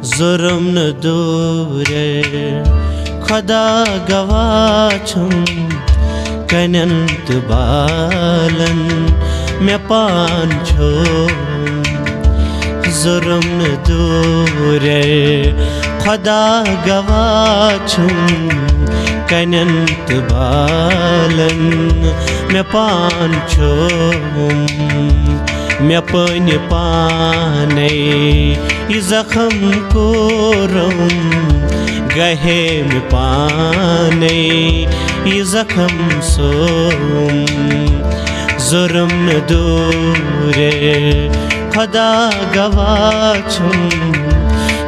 जुर्म न दूर खुदा गवाह छुम कनन तो बालन मैं पान छो जुर्म न दूर खुदा गवाह छुम कनन तो बालन मैं पान छो मैं पन पाने जख्म कोरम गहे में पाने जख्म सोम जुर्म न दूर खुदा गवाह छुम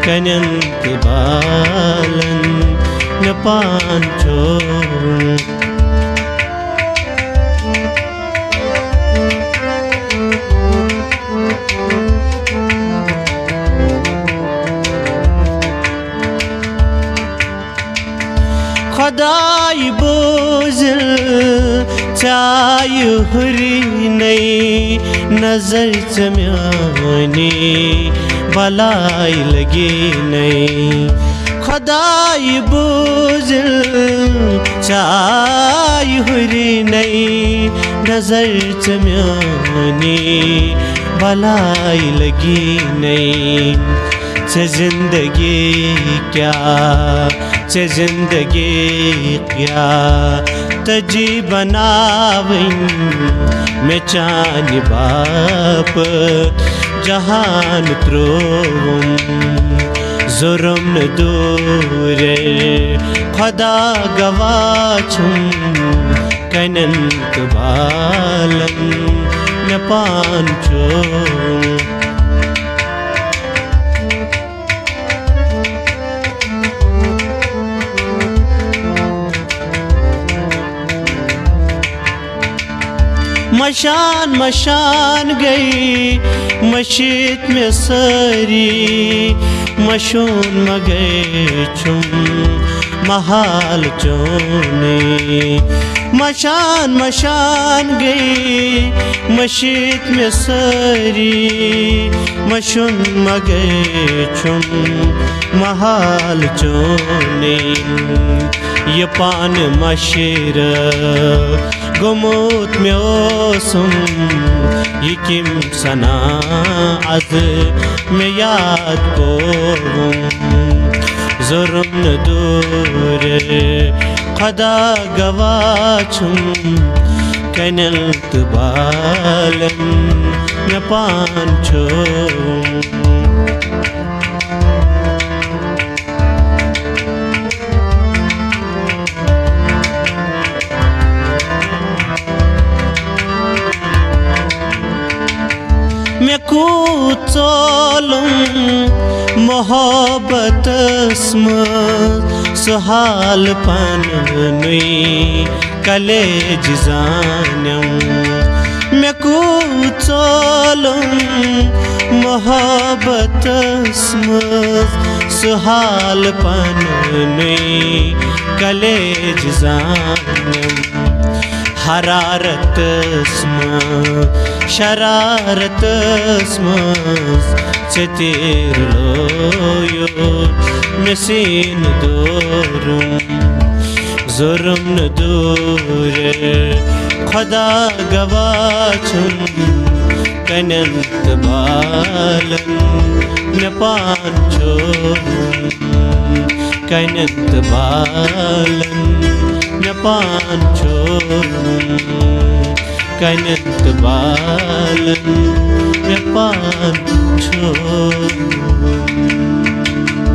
कनन के बालन न पांचो खुदाई बोझल चाय हुरी नई नजर चम्यानी भलाई लगी नहीं खुदाई बोझल चाय हुरी नई नजर चम्यानी भलाई लगी नहीं जिंदगी क्या जिंदगी क्या तजी बनाविन मैं चान बाप जहान त्रोम जुर्म न दूर खुदा गवाह छुम कनन बालन न पांचो मशान मशान गई मशीत में सरी मशून मगे छुम महाल चोने मशान मशान गई मशीत में सरी मशून मगे छुम महाल चोने ये पान मशीर गुमोत में ओसुम ये किम सना अज में याद को जुर्म न दूर खुदा गवाह छुम कनल बालन न पांचो मैं कूचोलुम मोहब्बत सुहाल पन नुई कलेज जानम मैं कूचोलुम मोहब्बत सुहाल पन नुई कलेज जानम हरारत शरारत चतेर लोयो नसीन दोरुम जुर्म न दूर खुदा गवाह छुम कनन बालन न पांचो कनन बालन न पांचो कनत बालन न पांचो।